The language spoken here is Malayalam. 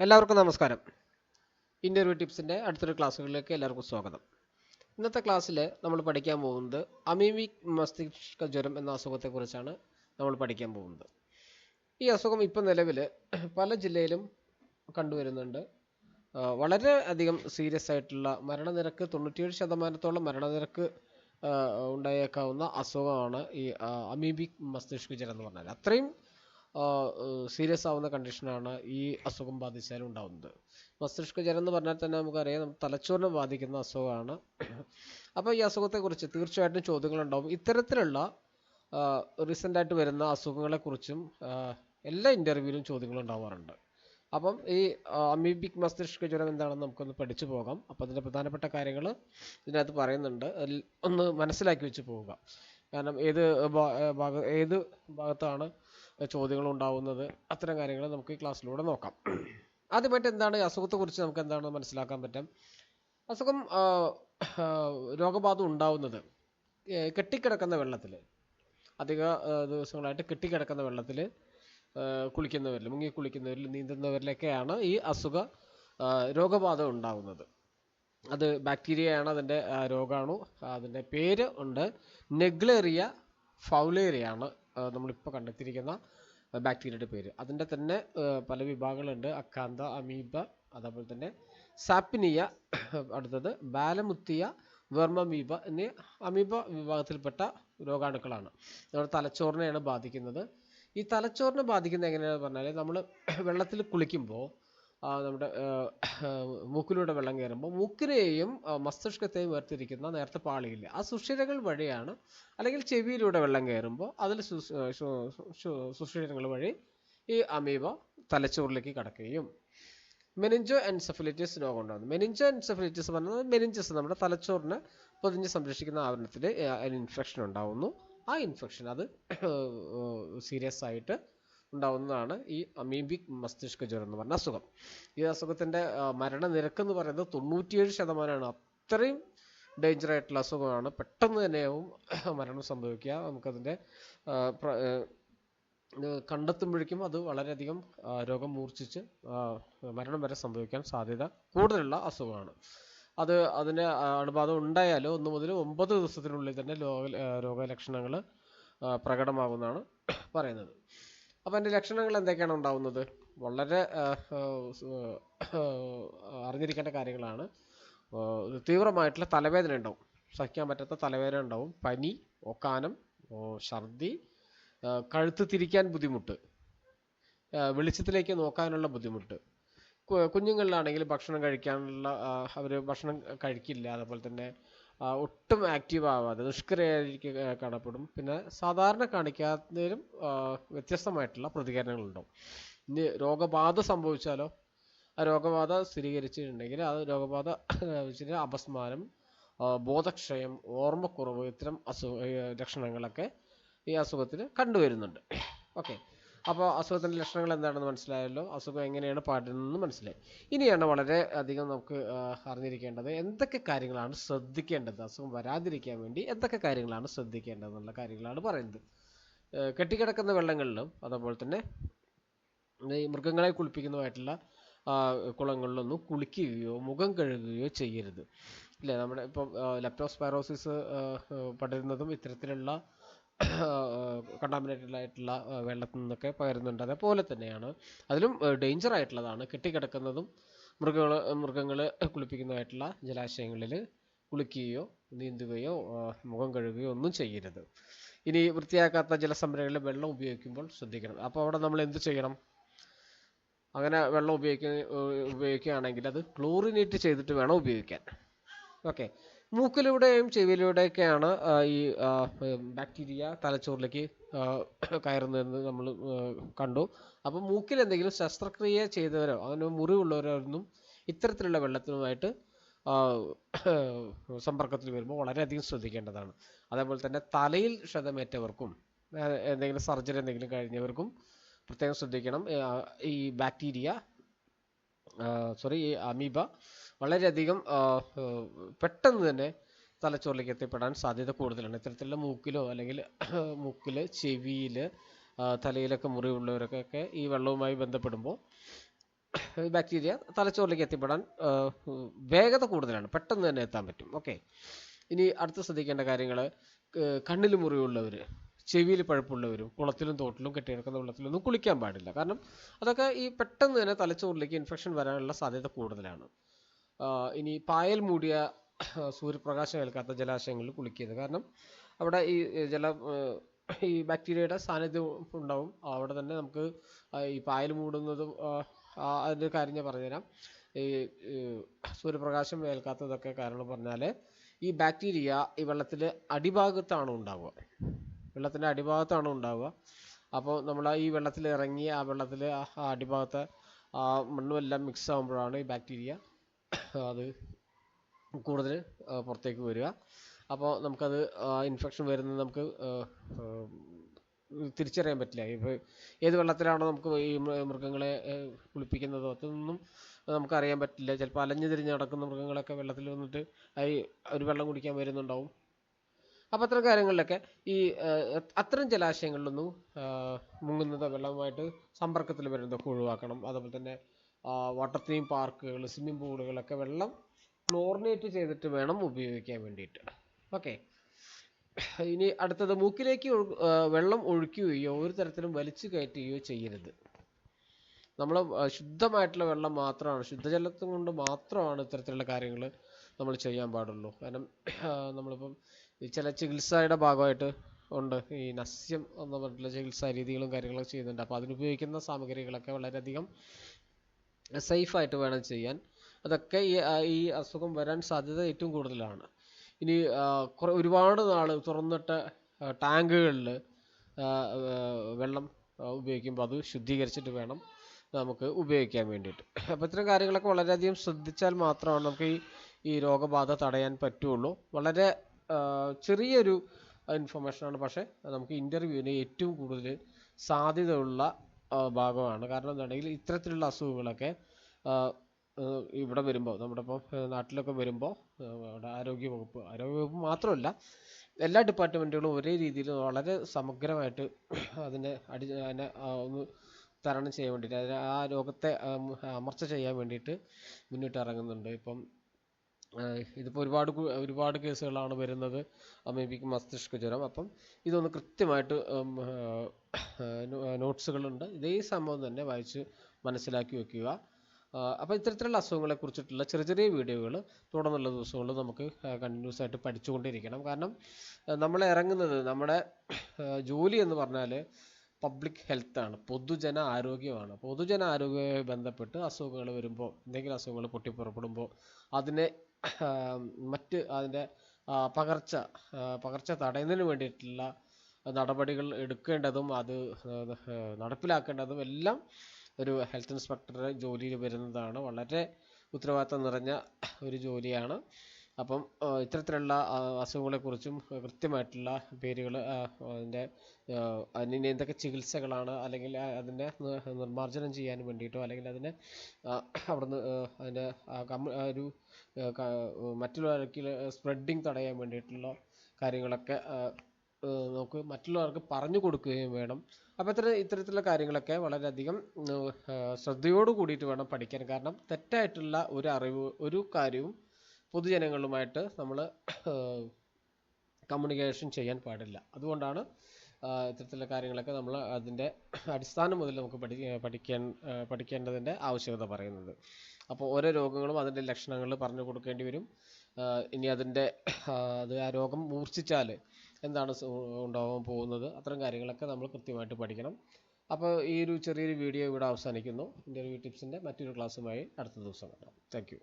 എല്ലാവർക്കും നമസ്കാരം. ഇന്റർവ്യൂ ടിപ്സിൻ്റെ അടുത്തൊരു ക്ലാസ്സുകളിലേക്ക് എല്ലാവർക്കും സ്വാഗതം. ഇന്നത്തെ ക്ലാസ്സിൽ നമ്മൾ പഠിക്കാൻ പോകുന്നത് അമീബിക് മസ്തിഷ്ക ജ്വരം എന്ന അസുഖത്തെക്കുറിച്ചാണ് നമ്മൾ പഠിക്കാൻ പോകുന്നത്. ഈ അസുഖം ഇപ്പോൾ നിലവിൽ പല ജില്ലയിലും കണ്ടുവരുന്നുണ്ട്. വളരെ അധികം സീരിയസ് ആയിട്ടുള്ള മരണനിരക്ക് 97% മരണനിരക്ക് ഉണ്ടായേക്കാവുന്ന അസുഖമാണ് ഈ അമീബിക് മസ്തിഷ്ക ജ്വരം എന്ന് പറഞ്ഞാൽ. അത്രയും സീരിയസ് ആവുന്ന കണ്ടീഷനാണ് ഈ അസുഖം ബാധിച്ചാൽ ഉണ്ടാവുന്നത്. മസ്തിഷ്ക ജ്വരം എന്ന് പറഞ്ഞാൽ തന്നെ നമുക്കറിയാം തലച്ചോറിനെ ബാധിക്കുന്ന അസുഖമാണ്. അപ്പോൾ ഈ അസുഖത്തെക്കുറിച്ച് തീർച്ചയായിട്ടും ചോദ്യങ്ങളുണ്ടാവും. ഇത്തരത്തിലുള്ള റീസെൻ്റായിട്ട് വരുന്ന അസുഖങ്ങളെക്കുറിച്ചും എല്ലാ ഇൻ്റർവ്യൂവിലും ചോദ്യങ്ങൾ ഉണ്ടാവാറുണ്ട്. അപ്പം ഈ അമീബിക് മസ്തിഷ്ക ജ്വരം എന്താണെന്ന് നമുക്കൊന്ന് പഠിച്ചു പോകാം. അപ്പോൾ അതിൻ്റെ പ്രധാനപ്പെട്ട കാര്യങ്ങൾ ഇതിനകത്ത് പറയുന്നുണ്ട്. ഒന്ന് മനസ്സിലാക്കി വെച്ച് പോവുക. കാരണം ഏത് ഭാഗത്താണ് ചോദ്യങ്ങൾ ഉണ്ടാവുന്നത്, അത്തരം കാര്യങ്ങൾ നമുക്ക് ഈ ക്ലാസ്സിലൂടെ നോക്കാം. ആദ്യമായിട്ട് എന്താണ് ഈ അസുഖത്തെക്കുറിച്ച് നമുക്ക് എന്താണെന്ന് മനസ്സിലാക്കാൻ പറ്റും. അസുഖം രോഗബാധ ഉണ്ടാവുന്നത് കെട്ടിക്കിടക്കുന്ന വെള്ളത്തിൽ, അധിക ദിവസങ്ങളായിട്ട് കെട്ടിക്കിടക്കുന്ന വെള്ളത്തിൽ കുളിക്കുന്നവരിൽ, മുങ്ങി കുളിക്കുന്നവരിൽ, നീന്തുന്നവരിലൊക്കെയാണ് ഈ രോഗബാധ ഉണ്ടാകുന്നത്. അത് ബാക്ടീരിയയാണ് അതിൻ്റെ രോഗാണു. അതിൻ്റെ പേര് ഉണ്ട്, നെഗ്ലേറിയ ഫൗലേറിയാണ് നമ്മളിപ്പോൾ കണ്ടെത്തിയിരിക്കുന്ന ബാക്ടീരിയയുടെ പേര്. അതിൻ്റെ തന്നെ പല വിഭാഗങ്ങളുണ്ട്. അക്കാന്ത, അമീബ, അതേപോലെ തന്നെ സാപ്പിനിയ, അടുത്തത് ബാലമുത്തിയ, വെർമമീബ എന്നീ അമീബ വിഭാഗത്തിൽപ്പെട്ട രോഗാണുക്കളാണ്. നമ്മുടെ തലച്ചോറിനെയാണ് ബാധിക്കുന്നത്. ഈ തലച്ചോറിനെ ബാധിക്കുന്നത് എങ്ങനെയാണെന്ന് പറഞ്ഞാൽ, നമ്മൾ വെള്ളത്തിൽ കുളിക്കുമ്പോൾ നമ്മുടെ മൂക്കിലൂടെ വെള്ളം കയറുമ്പോൾ മൂക്കിനെയും മസ്തിഷ്കത്തെയും വേർതിരിക്കുന്ന നേരത്തെ പാളിയില്ല, ആ സുഷിരങ്ങൾ വഴിയാണ്, അല്ലെങ്കിൽ ചെവിയിലൂടെ വെള്ളം കയറുമ്പോൾ അതിൽ സുഷിരങ്ങൾ വഴി ഈ അമീബ തലച്ചോറിലേക്ക് കടക്കുകയും മെനിഞ്ചോ എൻസെഫലൈറ്റിസ് രോഗം ഉണ്ടാകുന്നു. മെനിഞ്ചോ എൻസെഫലൈറ്റിസ് പറഞ്ഞാൽ മെനിഞ്ചസ് നമ്മുടെ തലച്ചോറിനെ പൊതിഞ്ഞ് സംരക്ഷിക്കുന്ന ആവരണത്തിൽ ഇൻഫെക്ഷൻ ഉണ്ടാകുന്നു. ആ ഇൻഫെക്ഷൻ അത് സീരിയസ് ആയിട്ട് ഉണ്ടാവുന്നതാണ് ഈ അമീബിക് മസ്തിഷ്ക ജ്വരം എന്ന് പറഞ്ഞ അസുഖം. ഈ അസുഖത്തിൻ്റെ മരണനിരക്ക് എന്ന് പറയുന്നത് 97%. അത്രയും ഡേഞ്ചർ ആയിട്ടുള്ള അസുഖമാണ്. പെട്ടെന്ന് തന്നെയാവും മരണം സംഭവിക്കുക. നമുക്കതിൻ്റെ കണ്ടെത്തുമ്പോഴേക്കും അത് വളരെയധികം രോഗം മൂർച്ഛിച്ച് മരണം വരെ സംഭവിക്കാൻ സാധ്യത കൂടുതലുള്ള അസുഖമാണ്. അതിന് അണുബാധ ഉണ്ടായാലോ 1 മുതൽ 9 ദിവസത്തിനുള്ളിൽ തന്നെ രോഗലക്ഷണങ്ങൾ പ്രകടമാകുമെന്നാണ് പറയുന്നത്. അപ്പോൾ അതിൻ്റെ ലക്ഷണങ്ങൾ എന്തൊക്കെയാണ് ഉണ്ടാവുന്നത്? വളരെ അറിഞ്ഞിരിക്കേണ്ട കാര്യങ്ങളാണ്. തീവ്രമായിട്ടുള്ള തലവേദന ഉണ്ടാവും, സഹിക്കാൻ പറ്റാത്ത തലവേദന ഉണ്ടാവും, പനി, ഓക്കാനം, ഛർദി, കഴുത്ത് തിരിക്കാൻ ബുദ്ധിമുട്ട്, വെളിച്ചത്തിലേക്ക് നോക്കാനുള്ള ബുദ്ധിമുട്ട്. കുഞ്ഞുങ്ങളിലാണെങ്കിൽ ഭക്ഷണം കഴിക്കാനുള്ള അവർ ഭക്ഷണം കഴിക്കില്ല. അതുപോലെ തന്നെ ഒട്ടും ആക്റ്റീവ് ആവാതെ നിഷ്ക്രിയരായിരിക്കും കാണപ്പെടും. പിന്നെ സാധാരണ കാണിക്കാത്തതിലും വ്യത്യസ്തമായിട്ടുള്ള പ്രതികരണങ്ങളുണ്ടാവും. ഇനി രോഗബാധ സംഭവിച്ചാലോ, ആ രോഗബാധ സ്ഥിരീകരിച്ചിട്ടുണ്ടെങ്കിൽ ആ രോഗബാധ അപസ്മാരം, ബോധക്ഷയം, ഓർമ്മക്കുറവ്, ഇത്തരം ലക്ഷണങ്ങളൊക്കെ ഈ അസുഖത്തിൽ കണ്ടുവരുന്നുണ്ട്. ഓക്കെ, അപ്പോൾ അസുഖത്തിൻ്റെ ലക്ഷണങ്ങൾ എന്താണെന്ന് മനസ്സിലായല്ലോ. അസുഖം എങ്ങനെയാണ് പടരുന്നതെന്ന് മനസ്സിലായി. ഇനിയാണ് വളരെ അധികം നമുക്ക് അറിഞ്ഞിരിക്കേണ്ടത് എന്തൊക്കെ കാര്യങ്ങളാണ് ശ്രദ്ധിക്കേണ്ടത്. അസുഖം വരാതിരിക്കാൻ വേണ്ടി എന്തൊക്കെ കാര്യങ്ങളാണ് ശ്രദ്ധിക്കേണ്ടതെന്നുള്ള കാര്യങ്ങളാണ് പറയുന്നത്. കെട്ടിക്കിടക്കുന്ന വെള്ളങ്ങളിലും അതേപോലെ തന്നെ ഈ മൃഗങ്ങളെ കുളിപ്പിക്കുന്നതായിട്ടുള്ള കുളങ്ങളിലൊന്നും കുളിക്കുകയോ മുഖം കഴുകുകയോ ചെയ്യരുത്. ഇല്ലേ, നമ്മുടെ ഇപ്പം ലെപ്റ്റോസ്പൈറോസിസ് പടരുന്നതും ഇത്തരത്തിലുള്ള കണ്ടാമിനേറ്റഡ് ആയിട്ടുള്ള വെള്ളത്തിൽ നിന്നൊക്കെ പകരുന്നുണ്ട്. അതേപോലെ തന്നെയാണ് അതിലും ഡേഞ്ചർ ആയിട്ടുള്ളതാണ് കെട്ടിക്കിടക്കുന്നതും മൃഗങ്ങൾ കുളിപ്പിക്കുന്നതായിട്ടുള്ള ജലാശയങ്ങളിൽ കുളിക്കുകയോ നീന്തുകയോ മുഖം കഴുകുകയോ ഒന്നും ചെയ്യരുത്. ഇനി വൃത്തിയാക്കാത്ത ജലസംഭരണികളിൽ വെള്ളം ഉപയോഗിക്കുമ്പോൾ ശ്രദ്ധിക്കണം. അപ്പോൾ അവിടെ നമ്മൾ എന്ത് ചെയ്യണം? അങ്ങനെ വെള്ളം ഉപയോഗിക്കുകയാണെങ്കിൽ അത് ക്ലോറിനേറ്റ് ചെയ്തിട്ട് വേണം ഉപയോഗിക്കാൻ. ഓക്കെ, മൂക്കിലൂടെയും ചെവിയിലൂടെയൊക്കെയാണ് ഈ ബാക്ടീരിയ തലച്ചോറിലേക്ക് കയറുന്നതെന്ന് നമ്മൾ കണ്ടു. അപ്പോൾ മൂക്കിൽ എന്തെങ്കിലും ശസ്ത്രക്രിയ ചെയ്തവരോ അങ്ങനെ മുറിവുള്ളവരോ ഒന്നും ഇത്തരത്തിലുള്ള വെള്ളത്തിനുമായിട്ട് സമ്പർക്കത്തിൽ വരുമ്പോൾ വളരെയധികം ശ്രദ്ധിക്കേണ്ടതാണ്. അതേപോലെ തന്നെ തലയിൽ ക്ഷതമേറ്റവർക്കും എന്തെങ്കിലും സർജറി എന്തെങ്കിലും കഴിഞ്ഞവർക്കും പ്രത്യേകം ശ്രദ്ധിക്കണം. ഈ ഈ അമീബ വളരെയധികം പെട്ടെന്ന് തന്നെ തലച്ചോറിലേക്ക് എത്തിപ്പെടാൻ സാധ്യത കൂടുതലാണ്. ഇത്തരത്തിലുള്ള മൂക്കിൽ, ചെവിയിൽ, തലയിലൊക്കെ മുറിവുള്ളവർക്കൊക്കെ ഈ വെള്ളവുമായി ബന്ധപ്പെടുമ്പോൾ ബാക്ടീരിയ തലച്ചോറിലേക്ക് എത്തിപ്പെടാൻ വേഗത കൂടുതലാണ്, പെട്ടെന്ന് തന്നെ എത്താൻ പറ്റും. ഓക്കെ, ഇനി അടുത്ത ശ്രദ്ധിക്കേണ്ട കാര്യങ്ങൾ, കണ്ണിൽ മുറിവുള്ളവർ, ചെവിയിൽ പഴുപ്പുള്ളവരും കുളത്തിലും തോട്ടിലും കെട്ടിക്കിടക്കുന്ന വെള്ളത്തിലൊന്നും കുളിക്കാൻ പാടില്ല. കാരണം അതൊക്കെ ഈ പെട്ടെന്ന് തന്നെ തലച്ചോറിലേക്ക് ഇൻഫെക്ഷൻ വരാനുള്ള സാധ്യത കൂടുതലാണ്. ഇനി പായൽ മൂടിയ സൂര്യപ്രകാശം ഏൽക്കാത്ത ജലാശയങ്ങളിൽ കുളിക്കരുത്. കാരണം അവിടെ ഈ ബാക്ടീരിയയുടെ സാന്നിധ്യം ഉണ്ടാവും. അവിടെ തന്നെ നമുക്ക് ഈ പായൽ മൂടുന്നതും അതിൻ്റെ കാര്യം ഞാൻ പറഞ്ഞുതരാം. ഈ സൂര്യപ്രകാശം ഏൽക്കാത്തതൊക്കെ കാരണം പറഞ്ഞാൽ ഈ ബാക്ടീരിയ ഈ വെള്ളത്തിൻ്റെ അടിഭാഗത്താണ് ഉണ്ടാവുക. അപ്പോൾ നമ്മൾ ഈ വെള്ളത്തിൽ ഇറങ്ങി ആ വെള്ളത്തിൽ ആ അടിഭാഗത്തെ ആ മണ്ണുമെല്ലാം മിക്സ് ആകുമ്പോഴാണ് ഈ ബാക്ടീരിയ അത് കൂടുതൽ പുറത്തേക്ക് വരിക. അപ്പോൾ നമുക്കത് ഇൻഫെക്ഷൻ വരുന്നത് നമുക്ക് തിരിച്ചറിയാൻ പറ്റില്ല. ഇപ്പോൾ ഏത് വെള്ളത്തിലാണോ നമുക്ക് ഈ മൃഗങ്ങളെ കുളിപ്പിക്കുന്നതോ അതൊന്നും നമുക്കറിയാൻ പറ്റില്ല. ചിലപ്പോൾ അലഞ്ഞു തിരിഞ്ഞ് നടക്കുന്ന മൃഗങ്ങളൊക്കെ വെള്ളത്തിൽ വന്നിട്ട് ഒരു വെള്ളം കുടിക്കാൻ വരുന്നുണ്ടാവും. അപ്പോൾ അത്തരം കാര്യങ്ങളിലൊക്കെ ഈ അത്തരം ജലാശയങ്ങളിലൊന്നും മുങ്ങുന്നത്, വെള്ളവുമായിട്ട് സമ്പർക്കത്തിൽ വരുന്നതൊക്കെ ഒഴിവാക്കണം. അതുപോലെ തന്നെ വാട്ടർ തീം പാർക്കുകൾ, സ്വിമ്മിംഗ് പൂളുകളൊക്കെ വെള്ളം ക്ലോറിനേറ്റ് ചെയ്തിട്ട് വേണം ഉപയോഗിക്കാൻ വേണ്ടിയിട്ട്. ഓക്കെ, ഇനി അടുത്തത്, മൂക്കിലേക്ക് വെള്ളം ഒഴിക്കുകയോ ഒരു തരത്തിലും വലിച്ചു കയറ്റുകയോ ചെയ്യരുത്. നമ്മൾ ശുദ്ധമായിട്ടുള്ള വെള്ളം മാത്രമാണ്, ശുദ്ധജലത്തും കൊണ്ട് മാത്രമാണ് ഇത്തരത്തിലുള്ള കാര്യങ്ങൾ നമ്മൾ ചെയ്യാൻ പാടുള്ളൂ. കാരണം നമ്മളിപ്പം ചില ചികിത്സയുടെ ഭാഗമായിട്ട് ഉണ്ട്, ഈ നസ്യം എന്ന പറഞ്ഞിട്ടുള്ള ചികിത്സാ രീതികളും കാര്യങ്ങളൊക്കെ ചെയ്യുന്നുണ്ട്. അപ്പോൾ അതിനുപയോഗിക്കുന്ന സാമഗ്രികളൊക്കെ വളരെയധികം സേഫായിട്ട് വേണം ചെയ്യാൻ. അതൊക്കെ ഈ അസുഖം വരാൻ സാധ്യത ഏറ്റവും കൂടുതലാണ്. ഇനി ഒരുപാട് നാൾ തുറന്നിട്ട ടാങ്കുകളിൽ വെള്ളം ഉപയോഗിക്കുമ്പോൾ അത് ശുദ്ധീകരിച്ചിട്ട് വേണം നമുക്ക് ഉപയോഗിക്കാൻ വേണ്ടിയിട്ട്. അപ്പോൾ ഇത്തരം കാര്യങ്ങളൊക്കെ വളരെയധികം ശ്രദ്ധിച്ചാൽ മാത്രമാണ് നമുക്ക് ഈ രോഗബാധ തടയാൻ പറ്റുള്ളൂ. വളരെ ചെറിയൊരു ഇൻഫർമേഷനാണ്, പക്ഷേ നമുക്ക് ഇൻ്റർവ്യൂവിന് ഏറ്റവും കൂടുതൽ സാധ്യതയുള്ള ഭാഗമാണ്. കാരണം എന്താണെങ്കിൽ ഇത്തരത്തിലുള്ള അസുഖങ്ങളൊക്കെ ഇവിടെ വരുമ്പോൾ, നമ്മുടെ ഇപ്പോൾ നാട്ടിലൊക്കെ വരുമ്പോൾ അവിടെ ആരോഗ്യവകുപ്പ് മാത്രമല്ല എല്ലാ ഡിപ്പാർട്ട്മെൻറ്റുകളും ഒരേ രീതിയിൽ വളരെ സമഗ്രമായിട്ട് അതിനെ ഒന്ന് തരണം ചെയ്യാൻ വേണ്ടിയിട്ട്, ആ രോഗത്തെ അമർച്ച ചെയ്യാൻ വേണ്ടിയിട്ട് മുന്നിട്ട് ഇറങ്ങുന്നുണ്ട്. ഇപ്പം ഇതിപ്പോൾ ഒരുപാട് കേസുകളാണ് വരുന്നത്, അമീബിക് മസ്തിഷ്ക ജ്വരം. അപ്പം ഇതൊന്ന് കൃത്യമായിട്ട് നോട്ട്സുകളുണ്ട്, ഇതേ സംഭവം തന്നെ വായിച്ച് മനസ്സിലാക്കി വെക്കുക. അപ്പോൾ ഇത്തരത്തിലുള്ള അസുഖങ്ങളെ കുറിച്ചിട്ടുള്ള ചെറിയ ചെറിയ വീഡിയോകൾ തുടർന്നുള്ള ദിവസങ്ങളിൽ നമുക്ക് കണ്ടിന്യൂസ് ആയിട്ട് പഠിച്ചുകൊണ്ടിരിക്കണം. കാരണം നമ്മൾ ഇറങ്ങുന്നത്, നമ്മുടെ ജോലി എന്ന് പറഞ്ഞാൽ പബ്ലിക് ഹെൽത്താണ്, പൊതുജന ആരോഗ്യമാണ്. പൊതുജന ആരോഗ്യവുമായി ബന്ധപ്പെട്ട് അസുഖങ്ങൾ വരുമ്പോൾ, എന്തെങ്കിലും അസുഖങ്ങൾ പൊട്ടിപ്പുറപ്പെടുമ്പോൾ അതിനെ അതിൻ്റെ പകർച്ച തടയുന്നതിന് വേണ്ടിയിട്ടുള്ള നടപടികൾ എടുക്കേണ്ടതും അത് നടപ്പിലാക്കേണ്ടതും എല്ലാം ഒരു ഹെൽത്ത് ഇൻസ്പെക്ടറുടെ ജോലിയിൽ വരുന്നതാണ്. വളരെ ഉത്തരവാദിത്തം നിറഞ്ഞ ഒരു ജോലിയാണ്. അപ്പം ഇത്തരത്തിലുള്ള അസുഖങ്ങളെക്കുറിച്ചും കൃത്യമായിട്ടുള്ള പേരുകൾ, അതിന് എന്തൊക്കെ ചികിത്സകളാണ്, അല്ലെങ്കിൽ അതിനെ നിർമ്മാർജ്ജനം ചെയ്യാൻ വേണ്ടിയിട്ടോ, അല്ലെങ്കിൽ അതിനെ അവിടുന്ന് അതിൻ്റെ മറ്റുള്ളവർക്ക് സ്പ്രെഡിങ് തടയാൻ വേണ്ടിയിട്ടുള്ള കാര്യങ്ങളൊക്കെ നമുക്ക് മറ്റുള്ളവർക്ക് പറഞ്ഞു കൊടുക്കുകയും വേണം. അപ്പോൾ ഇത്തരത്തിലുള്ള കാര്യങ്ങളൊക്കെ വളരെയധികം ശ്രദ്ധയോട് കൂടിയിട്ട് വേണം പഠിക്കാൻ. കാരണം തെറ്റായിട്ടുള്ള ഒരു കാര്യവും പൊതുജനങ്ങളുമായിട്ട് നമ്മൾ കമ്മ്യൂണിക്കേഷൻ ചെയ്യാൻ പാടില്ല. അതുകൊണ്ടാണ് ഇത്തരത്തിലുള്ള കാര്യങ്ങളൊക്കെ നമ്മൾ അതിൻ്റെ അടിസ്ഥാനം മുതൽ നമുക്ക് പഠിക്കേണ്ടതിൻ്റെ ആവശ്യകത പറയുന്നത്. അപ്പോൾ ഓരോ രോഗങ്ങളും അതിൻ്റെ ലക്ഷണങ്ങൾ പറഞ്ഞു കൊടുക്കേണ്ടി വരും. ഇനി ആ രോഗം മൂർച്ഛിച്ചാൽ എന്താണ് ഉണ്ടാവാൻ പോകുന്നത്, അത്തരം കാര്യങ്ങളൊക്കെ നമ്മൾ കൃത്യമായിട്ട് പഠിക്കണം. അപ്പോൾ ഈ ഒരു ചെറിയൊരു വീഡിയോ ഇവിടെ അവസാനിക്കുന്നു. ഇൻ്റർവ്യൂ ടിപ്സിൻ്റെ മറ്റൊരു ക്ലാസ്സുമായി അടുത്ത ദിവസം കാണാം. Thank you.